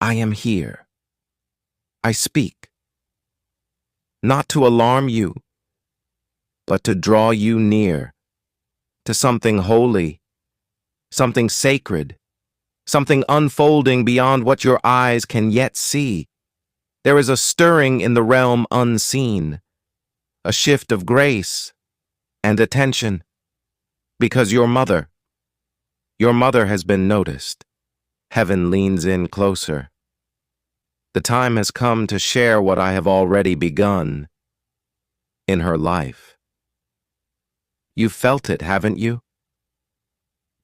I am here. I speak, not to alarm you, but to draw you near to something holy, something sacred, something unfolding beyond what your eyes can yet see. There is a stirring in the realm unseen, a shift of grace and attention, because your mother has been noticed. Heaven leans in closer. The time has come to share what I have already begun in her life. You felt it, haven't you?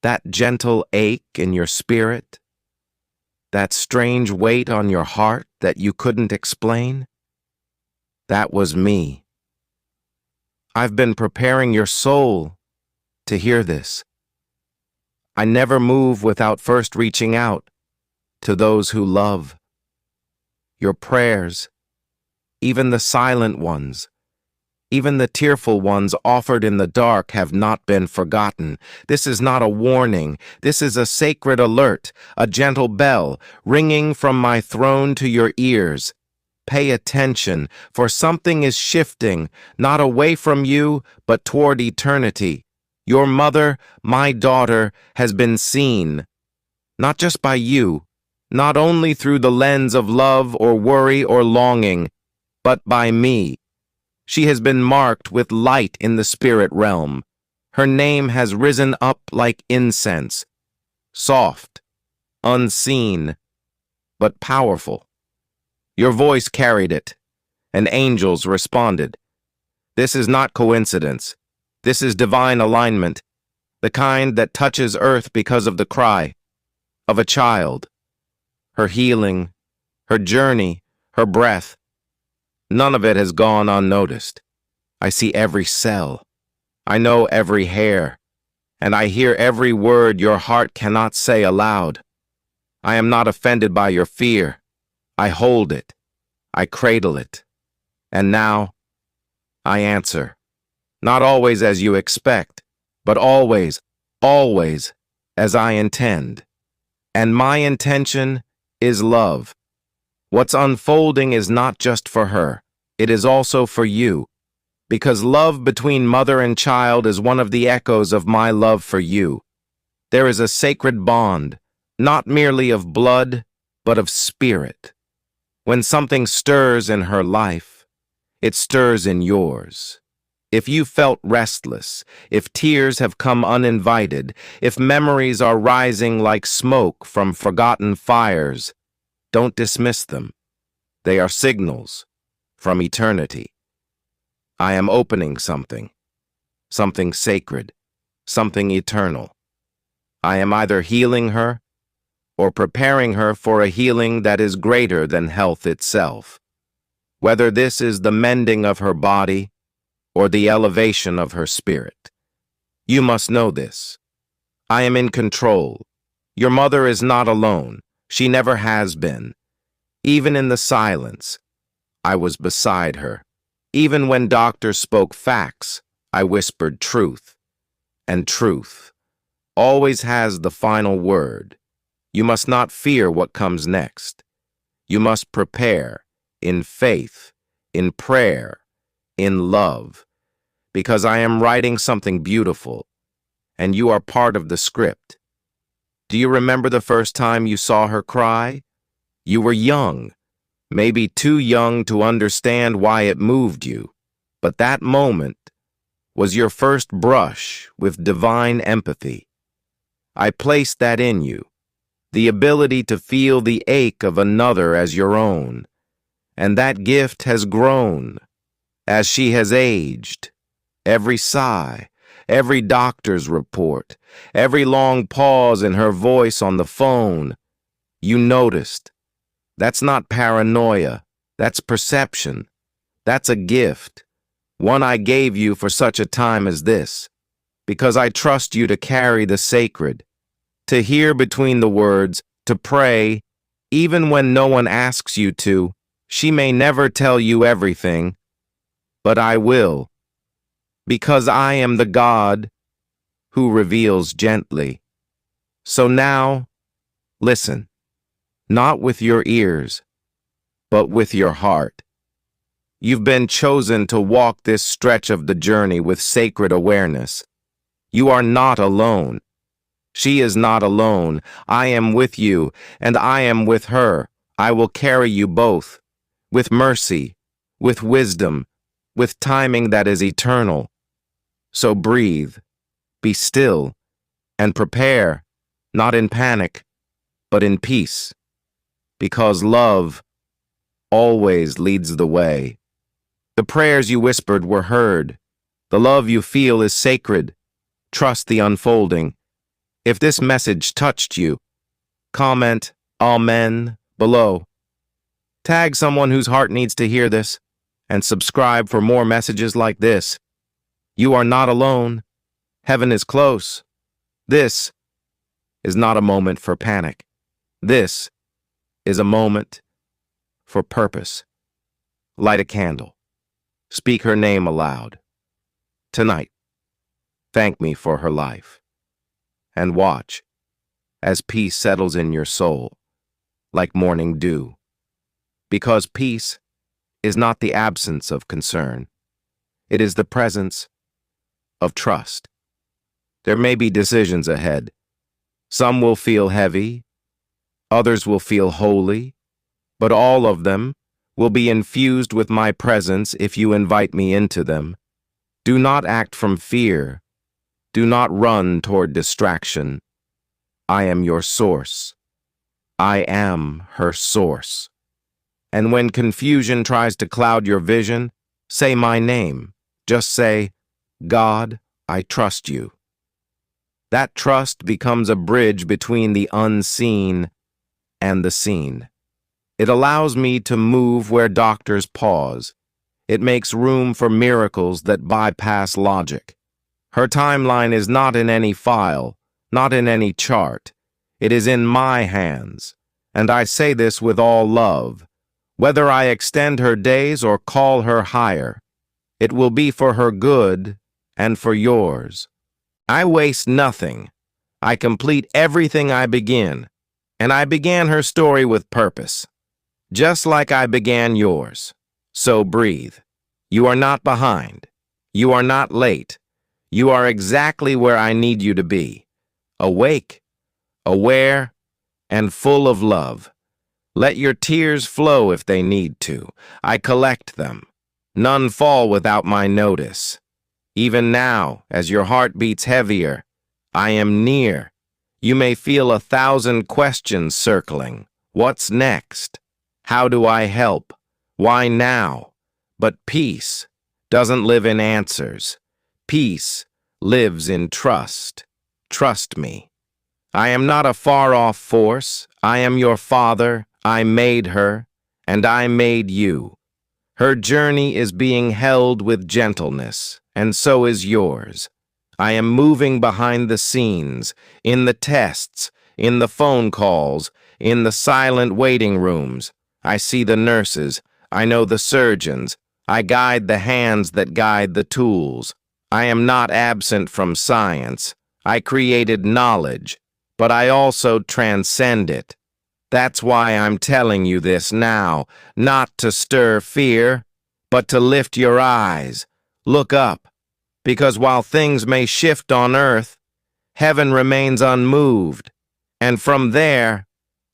That gentle ache in your spirit, that strange weight on your heart that you couldn't explain? That was me. I've been preparing your soul to hear this. I never move without first reaching out to those who love. Your prayers, even the silent ones, even the tearful ones offered in the dark, have not been forgotten. This is not a warning. This is a sacred alert, a gentle bell ringing from my throne to your ears. Pay attention, for something is shifting, not away from you, but toward eternity. Your mother, my daughter, has been seen, not just by you, not only through the lens of love or worry or longing, but by me. She has been marked with light in the spirit realm. Her name has risen up like incense, soft, unseen, but powerful. Your voice carried it, and angels responded. This is not coincidence. This is divine alignment, the kind that touches earth because of the cry of a child. Her healing, her journey, her breath, none of it has gone unnoticed. I see every cell. I know every hair, and I hear every word your heart cannot say aloud. I am not offended by your fear. I hold it. I cradle it. And now, I answer. Not always as you expect, but always, always as I intend. And my intention is love. What's unfolding is not just for her. It is also for you. Because love between mother and child is one of the echoes of my love for you. There is a sacred bond, not merely of blood, but of spirit. When something stirs in her life, it stirs in yours. If you felt restless, if tears have come uninvited, if memories are rising like smoke from forgotten fires, don't dismiss them. They are signals from eternity. I am opening something sacred, something eternal. I am either healing her or preparing her for a healing that is greater than health itself. Whether this is the mending of her body or the elevation of her spirit. You must know this. I am in control. Your mother is not alone. She never has been. Even in the silence, I was beside her. Even when doctors spoke facts, I whispered truth. And truth always has the final word. You must not fear what comes next. You must prepare in faith, in prayer, in love, because I am writing something beautiful, and you are part of the script. Do you remember the first time you saw her cry? You were young, maybe too young to understand why it moved you, but that moment was your first brush with divine empathy. I placed that in you, the ability to feel the ache of another as your own, and that gift has grown as she has aged. Every sigh, every doctor's report, every long pause in her voice on the phone, you noticed. That's not paranoia. That's perception. That's a gift, one I gave you for such a time as this, because I trust you to carry the sacred, to hear between the words, to pray, even when no one asks you to. She may never tell you everything, but I will, because I am the God who reveals gently. So now, listen. not with your ears, but with your heart. You've been chosen to walk this stretch of the journey with sacred awareness. You are not alone. She is not alone. I am with you, and I am with her. I will carry you both, with mercy, with wisdom, with timing that is eternal. So breathe, be still, and prepare, not in panic, but in peace, because love always leads the way. The prayers you whispered were heard. The love you feel is sacred. Trust the unfolding. If this message touched you, comment Amen below. Tag someone whose heart needs to hear this, and subscribe for more messages like this. You are not alone. Heaven is close. This is not a moment for panic. This is a moment for purpose. Light a candle. Speak her name aloud. Tonight, thank me for her life. And watch as peace settles in your soul like morning dew. Because peace is not the absence of concern. It is the presence of trust. There may be decisions ahead. Some will feel heavy, others will feel holy, but all of them will be infused with my presence if you invite me into them. Do not act from fear. Do not run toward distraction. I am your source. I am her source. And when confusion tries to cloud your vision, say my name. Just say, God, I trust you. That trust becomes a bridge between the unseen and the seen. It allows me to move where doctors pause. It makes room for miracles that bypass logic. Her timeline is not in any file, not in any chart. It is in my hands, and I say this with all love. Whether I extend her days or call her higher, it will be for her good and for yours. I waste nothing. I complete everything I begin, and I began her story with purpose, just like I began yours. So breathe. You are not behind. You are not late. You are exactly where I need you to be. Awake, aware, and full of love. Let your tears flow if they need to. I collect them. None fall without my notice. Even now, as your heart beats heavier, I am near. You may feel 1,000 questions circling. What's next? How do I help? Why now? But peace doesn't live in answers. Peace lives in trust. Trust me. I am not a far-off force. I am your father. I made her, and I made you. Her journey is being held with gentleness, and so is yours. I am moving behind the scenes, in the tests, in the phone calls, in the silent waiting rooms. I see the nurses. I know the surgeons. I guide the hands that guide the tools. I am not absent from science. I created knowledge, but I also transcend it. That's why I'm telling you this now, not to stir fear, but to lift your eyes. Look up, because while things may shift on earth, heaven remains unmoved. And from there,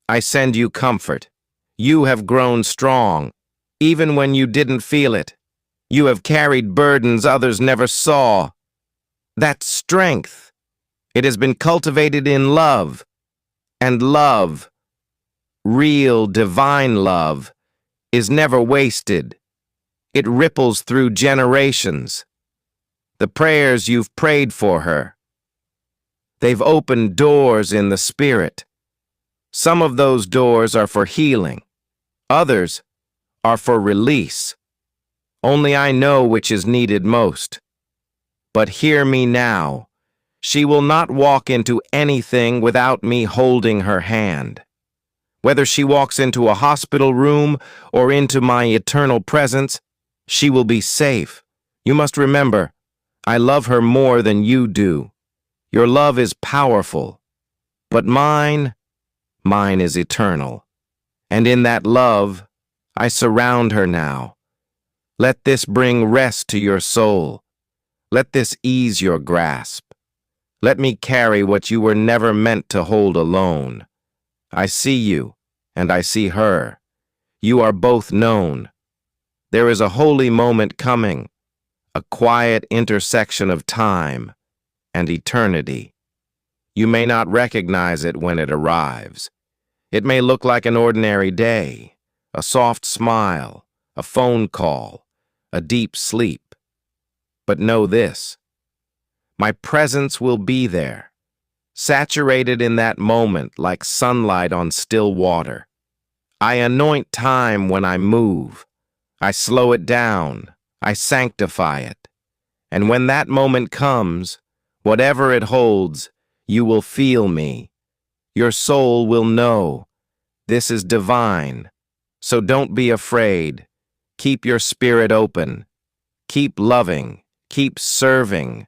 I send you comfort. You have grown strong, even when you didn't feel it. You have carried burdens others never saw. That's strength. It has been cultivated in love. And love, real divine love, is never wasted. It ripples through generations. The prayers you've prayed for her, they've opened doors in the spirit. Some of those doors are for healing. Others are for release. Only I know which is needed most. But hear me now. She will not walk into anything without me holding her hand. Whether she walks into a hospital room or into my eternal presence, she will be safe. You must remember, I love her more than you do. Your love is powerful, but mine is eternal. And in that love, I surround her now. Let this bring rest to your soul. Let this ease your grasp. Let me carry what you were never meant to hold alone. I see you, and I see her. You are both known. There is a holy moment coming, a quiet intersection of time and eternity. You may not recognize it when it arrives. It may look like an ordinary day, a soft smile, a phone call, a deep sleep. But know this: my presence will be there, saturated in that moment like sunlight on still water. I anoint time when I move. I slow it down. I sanctify it. And when that moment comes, whatever it holds, you will feel me. Your soul will know. This is divine. So don't be afraid. Keep your spirit open. Keep loving. Keep serving.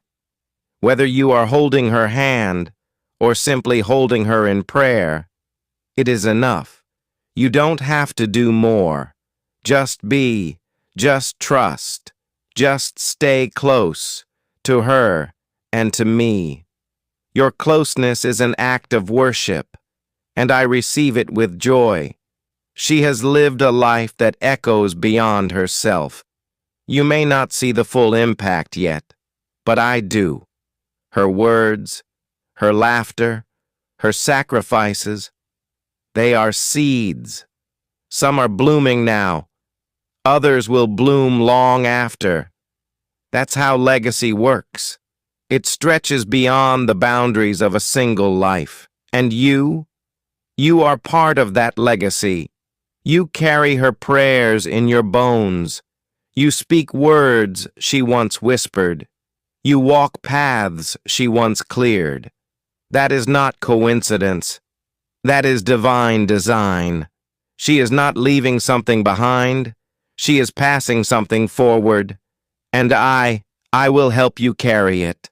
Whether you are holding her hand or simply holding her in prayer, it is enough. You don't have to do more. Just be, just trust, just stay close to her and to me. Your closeness is an act of worship, and I receive it with joy. She has lived a life that echoes beyond herself. You may not see the full impact yet, but I do. Her words, her laughter, her sacrifices, they are seeds. Some are blooming now. Others will bloom long after. That's how legacy works. It stretches beyond the boundaries of a single life. And you are part of that legacy. You carry her prayers in your bones. You speak words she once whispered. You walk paths she once cleared. That is not coincidence. That is divine design. She is not leaving something behind. She is passing something forward. And I will help you carry it.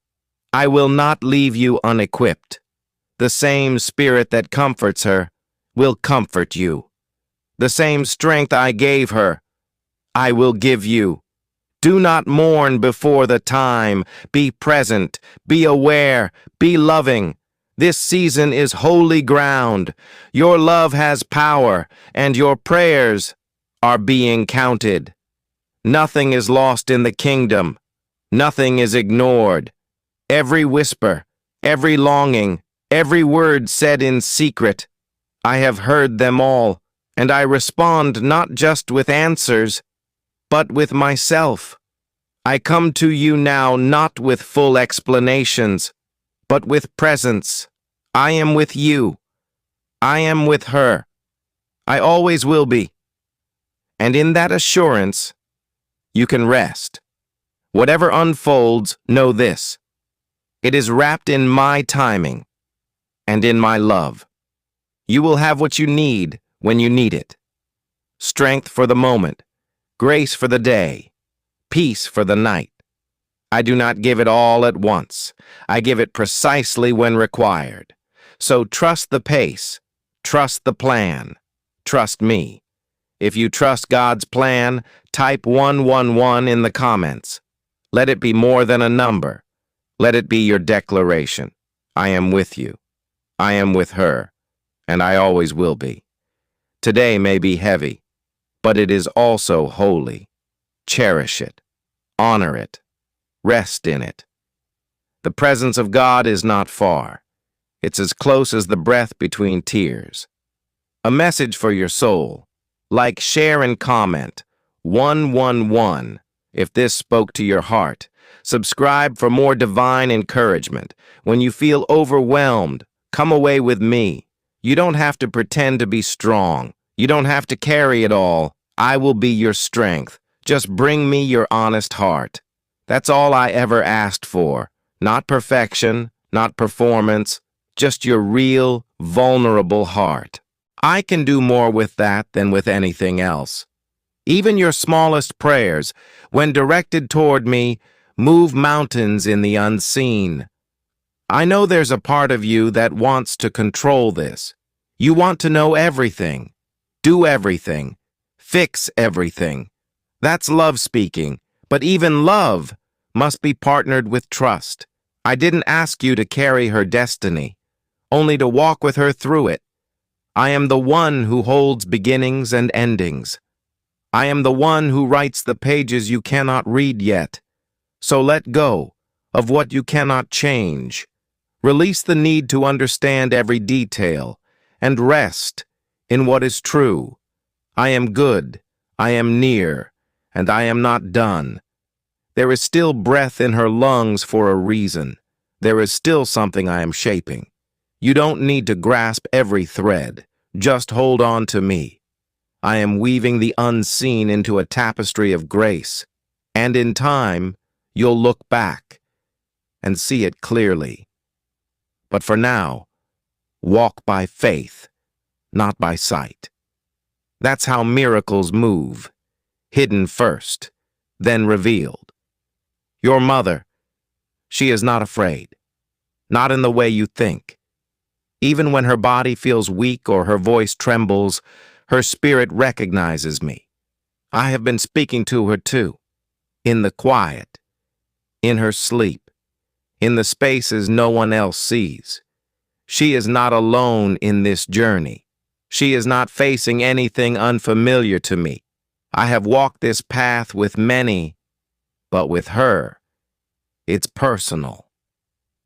I will not leave you unequipped. The same spirit that comforts her will comfort you. The same strength I gave her, I will give you. Do not mourn before the time. Be present. Be aware. Be loving. This season is holy ground. Your love has power, and your prayers are being counted. Nothing is lost in the kingdom. Nothing is ignored. Every whisper, every longing, every word said in secret, I have heard them all, and I respond not just with answers, but with myself. I come to you now not with full explanations, but with presence. I am with you. I am with her. I always will be. And in that assurance, you can rest. Whatever unfolds, know this: it is wrapped in my timing and in my love. You will have what you need when you need it. Strength for the moment, grace for the day, peace for the night. I do not give it all at once. I give it precisely when required. So trust the pace, trust the plan, trust me. If you trust God's plan, type 111 in the comments. Let it be more than a number. Let it be your declaration. I am with you. I am with her, and I always will be. Today may be heavy, but it is also holy. Cherish it. Honor it. Rest in it. The presence of God is not far. It's as close as the breath between tears. A message for your soul. Like, share, and comment. 111 if this spoke to your heart. Subscribe for more divine encouragement. When you feel overwhelmed, come away with me. You don't have to pretend to be strong. You don't have to carry it all. I will be your strength. Just bring me your honest heart. That's all I ever asked for. Not perfection, not performance, just your real, vulnerable heart. I can do more with that than with anything else. Even your smallest prayers, when directed toward me, move mountains in the unseen. I know there's a part of you that wants to control this. You want to know everything. do everything, fix everything. That's love speaking, but even love must be partnered with trust. I didn't ask you to carry her destiny, only to walk with her through it. I am the one who holds beginnings and endings. I am the one who writes the pages you cannot read yet. So let go of what you cannot change. Release the need to understand every detail and rest in what is true. I am good, I am near, and I am not done. There is still breath in her lungs for a reason. There is still something I am shaping. You don't need to grasp every thread. Just hold on to me. I am weaving the unseen into a tapestry of grace, and in time, you'll look back and see it clearly. But for now, walk by faith, not by sight. That's how miracles move, hidden first, then revealed. Your mother, she is not afraid, not in the way you think. Even when her body feels weak or her voice trembles, her spirit recognizes me. I have been speaking to her too, in the quiet, in her sleep, in the spaces no one else sees. She is not alone in this journey. She is not facing anything unfamiliar to me. I have walked this path with many, but with her, it's personal.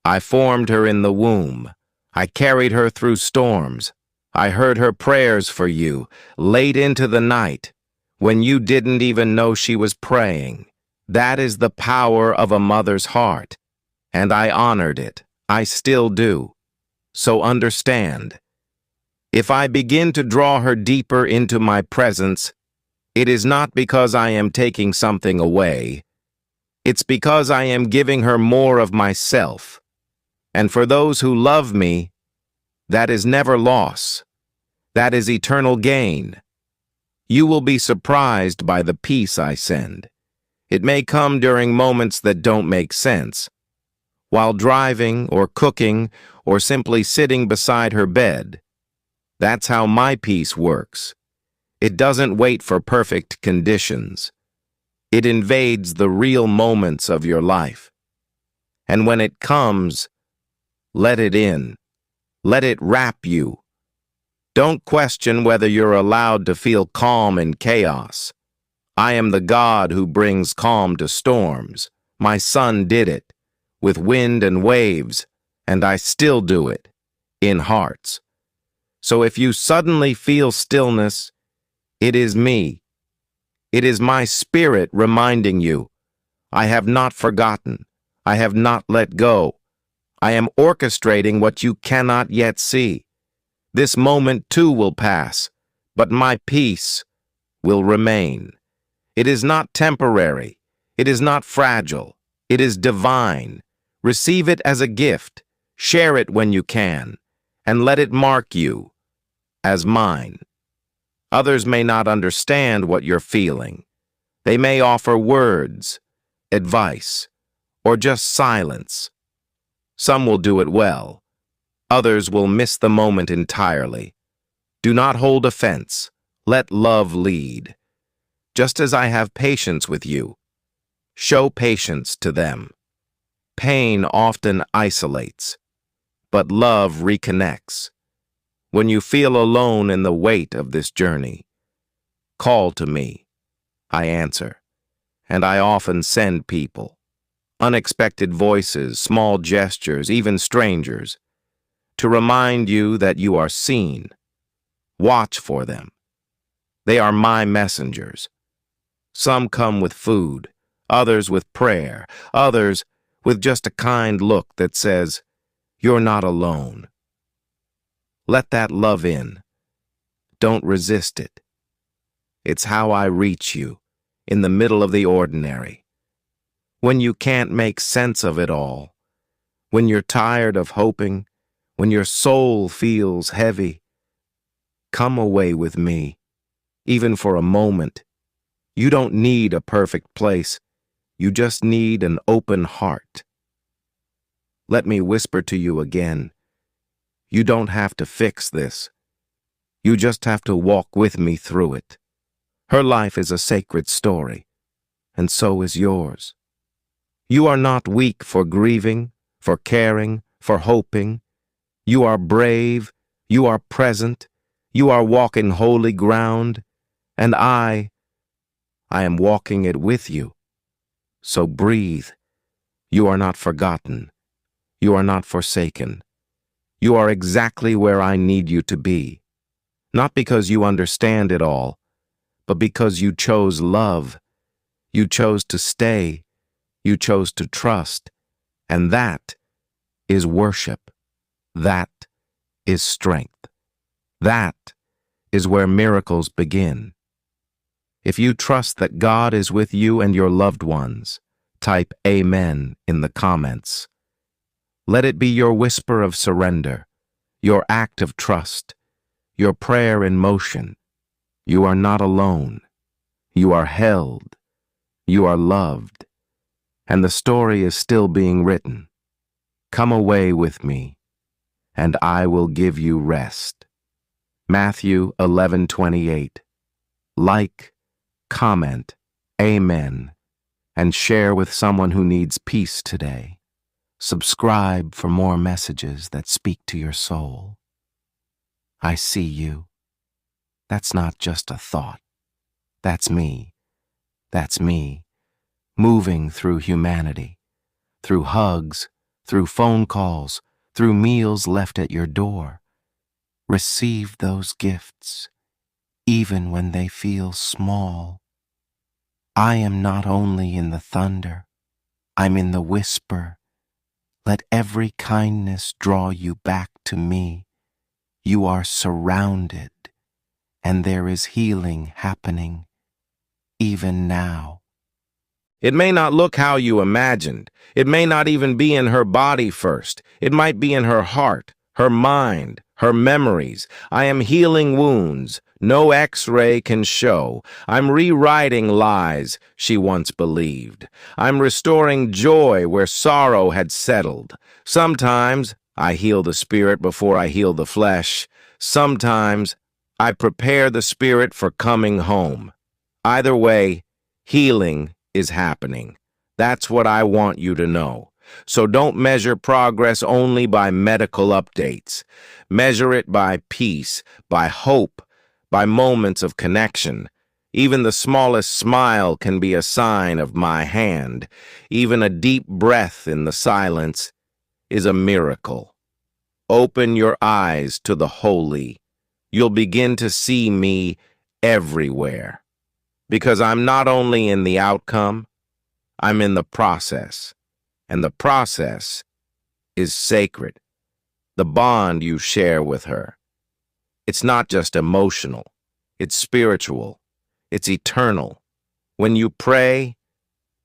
I formed her in the womb. I carried her through storms. I heard her prayers for you, late into the night, when you didn't even know she was praying. That is the power of a mother's heart, and I honored it. I still do. So understand, if I begin to draw her deeper into my presence, it is not because I am taking something away. It's because I am giving her more of myself. And for those who love me, that is never loss. That is eternal gain. You will be surprised by the peace I send. It may come during moments that don't make sense, while driving or cooking or simply sitting beside her bed. That's how my peace works. It doesn't wait for perfect conditions. It invades the real moments of your life. And when it comes, let it in. Let it wrap you. Don't question whether you're allowed to feel calm in chaos. I am the God who brings calm to storms. My son did it, with wind and waves, and I still do it, in hearts. So if you suddenly feel stillness, it is me. It is my spirit reminding you, I have not forgotten. I have not let go. I am orchestrating what you cannot yet see. This moment too will pass, but my peace will remain. It is not temporary. It is not fragile. It is divine. Receive it as a gift. Share it when you can, and let it mark you as mine. Others may not understand what you're feeling. They may offer words, advice, or just silence. Some will do it well. Others will miss the moment entirely. Do not hold offense. Let love lead. Just as I have patience with you, show patience to them. Pain often isolates, but love reconnects. When you feel alone in the weight of this journey, call to me. I answer, and I often send people. Unexpected voices, small gestures, even strangers, to remind you that you are seen. Watch for them. They are my messengers. Some come with food, others with prayer, others with just a kind look that says, "You're not alone." Let that love in. Don't resist it. It's how I reach you, in the middle of the ordinary. When you can't make sense of it all, when you're tired of hoping, when your soul feels heavy, come away with me, even for a moment. You don't need a perfect place. You just need an open heart. Let me whisper to you again. You don't have to fix this. You just have to walk with me through it. Her life is a sacred story, and so is yours. You are not weak for grieving, for caring, for hoping. You are brave, you are present, you are walking holy ground, and I am walking it with you. So breathe. You are not forgotten. You are not forsaken. You are exactly where I need you to be. Not because you understand it all, but because you chose love. You chose to stay. You chose to trust. And that is worship. That is strength. That is where miracles begin. If you trust that God is with you and your loved ones, type Amen in the comments. Let it be your whisper of surrender, your act of trust, your prayer in motion. You are not alone. You are held. You are loved. And the story is still being written. Come away with me, and I will give you rest. Matthew 11:28. Like, comment, Amen, and share with someone who needs peace today. Subscribe for more messages that speak to your soul. I see you. That's not just a thought. That's me. That's me, moving through humanity, through hugs, through phone calls, through meals left at your door. Receive those gifts, even when they feel small. I am not only in the thunder, I'm in the whisper. Let every kindness draw you back to me. You are surrounded, and there is healing happening, even now. It may not look how you imagined. It may not even be in her body first. It might be in her heart, her mind, her memories. I am healing wounds no X-ray can show. I'm rewriting lies she once believed. I'm restoring joy where sorrow had settled. Sometimes I heal the spirit before I heal the flesh. Sometimes I prepare the spirit for coming home. Either way, healing is happening. That's what I want you to know. So don't measure progress only by medical updates. Measure it by peace, by hope, by moments of connection. Even the smallest smile can be a sign of my hand. Even a deep breath in the silence is a miracle. Open your eyes to the holy. You'll begin to see me everywhere. Because I'm not only in the outcome, I'm in the process. And the process is sacred. The bond you share with her. It's not just emotional. It's spiritual. It's eternal. When you pray,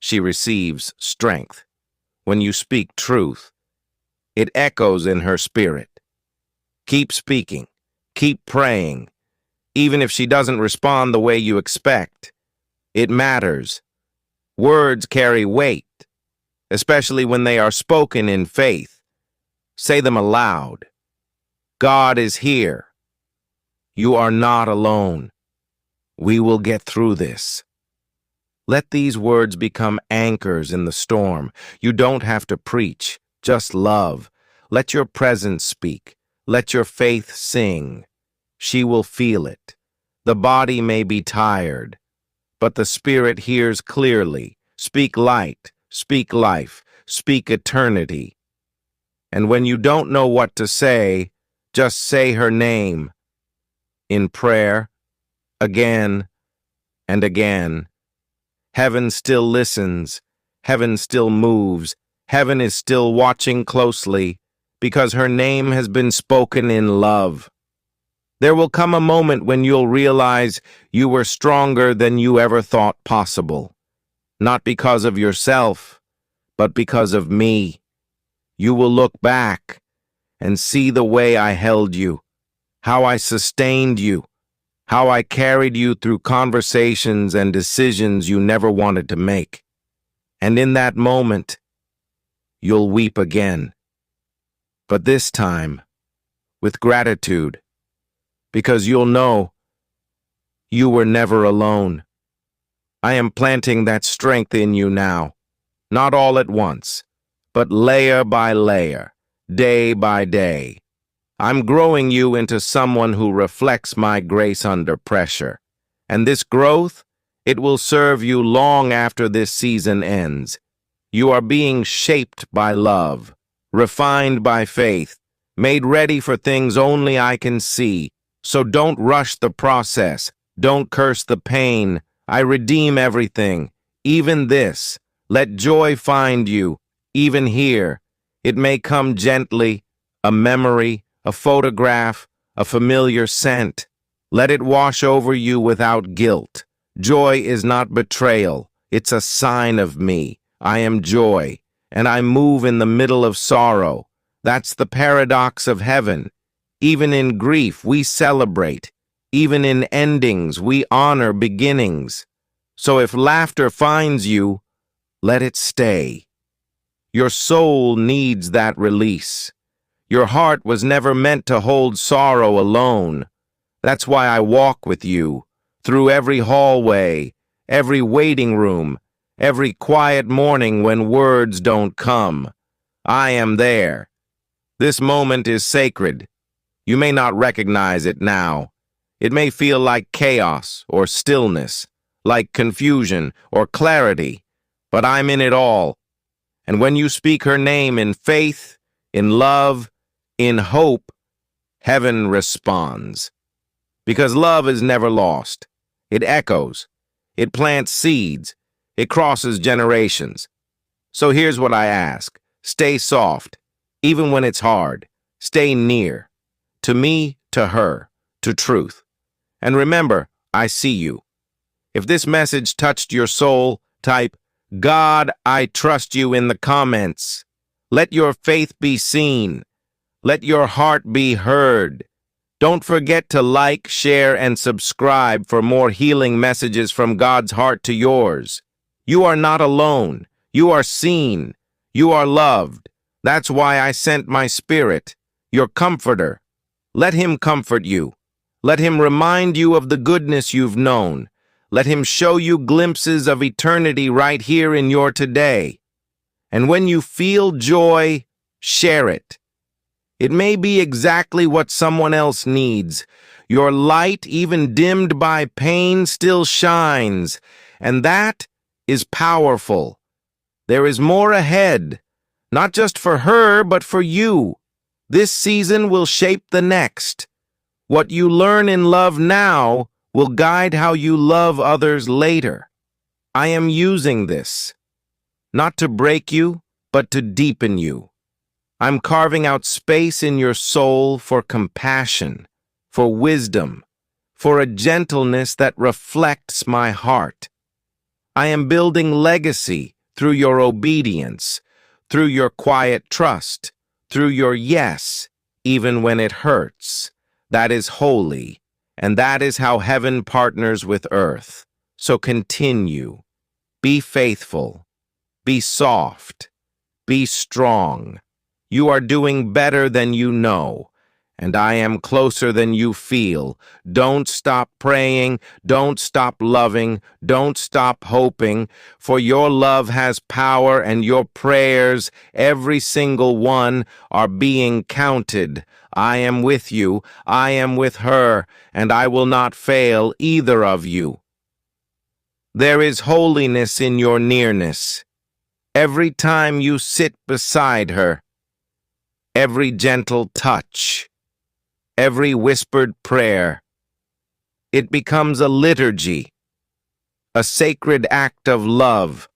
she receives strength. When you speak truth, it echoes in her spirit. Keep speaking. Keep praying. Even if she doesn't respond the way you expect, it matters. Words carry weight, especially when they are spoken in faith. Say them aloud. God is here. You are not alone. We will get through this. Let these words become anchors in the storm. You don't have to preach, just love. Let your presence speak. Let your faith sing. She will feel it. The body may be tired, but the spirit hears clearly. Speak light, speak life, speak eternity. And when you don't know what to say, just say her name. In prayer, again and again. Heaven still listens. Heaven still moves. Heaven is still watching closely because her name has been spoken in love. There will come a moment when you'll realize you were stronger than you ever thought possible. Not because of yourself, but because of me. You will look back and see the way I held you, how I sustained you, how I carried you through conversations and decisions you never wanted to make. And in that moment, you'll weep again. But this time, with gratitude, because you'll know you were never alone. I am planting that strength in you now, not all at once, but layer by layer, day by day. I'm growing you into someone who reflects my grace under pressure. And this growth, it will serve you long after this season ends. You are being shaped by love, refined by faith, made ready for things only I can see. So don't rush the process. Don't curse the pain. I redeem everything, even this. Let joy find you, even here. It may come gently, a memory, a photograph, a familiar scent. Let it wash over you without guilt. Joy is not betrayal. It's a sign of me. I am joy, and I move in the middle of sorrow. That's the paradox of heaven. Even in grief, we celebrate. Even in endings, we honor beginnings. So if laughter finds you, let it stay. Your soul needs that release. Your heart was never meant to hold sorrow alone. That's why I walk with you, through every hallway, every waiting room, every quiet morning when words don't come. I am there. This moment is sacred. You may not recognize it now. It may feel like chaos or stillness, like confusion or clarity, but I'm in it all. And when you speak her name in faith, in love, in hope, heaven responds. Because love is never lost. It echoes. It plants seeds. It crosses generations. So here's what I ask. Stay soft, even when it's hard. Stay near. To me, to her, to truth. And remember, I see you. If this message touched your soul, type, God, I trust you in the comments. Let your faith be seen. Let your heart be heard. Don't forget to like, share, and subscribe for more healing messages from God's heart to yours. You are not alone. You are seen. You are loved. That's why I sent my Spirit, your comforter. Let him comfort you. Let him remind you of the goodness you've known. Let him show you glimpses of eternity right here in your today. And when you feel joy, share it. It may be exactly what someone else needs. Your light, even dimmed by pain, still shines. And that is powerful. There is more ahead, not just for her, but for you. This season will shape the next. What you learn in love now will guide how you love others later. I am using this, not to break you, but to deepen you. I'm carving out space in your soul for compassion, for wisdom, for a gentleness that reflects my heart. I am building legacy through your obedience, through your quiet trust, through your yes, even when it hurts. That is holy, and that is how heaven partners with earth. So continue. Be faithful. Be soft. Be strong. You are doing better than you know, and I am closer than you feel. Don't stop praying. Don't stop loving. Don't stop hoping, for your love has power, and your prayers, every single one, are being counted. I am with you. I am with her, and I will not fail either of you. There is holiness in your nearness. Every time you sit beside her, every gentle touch, every whispered prayer, it becomes a liturgy, a sacred act of love.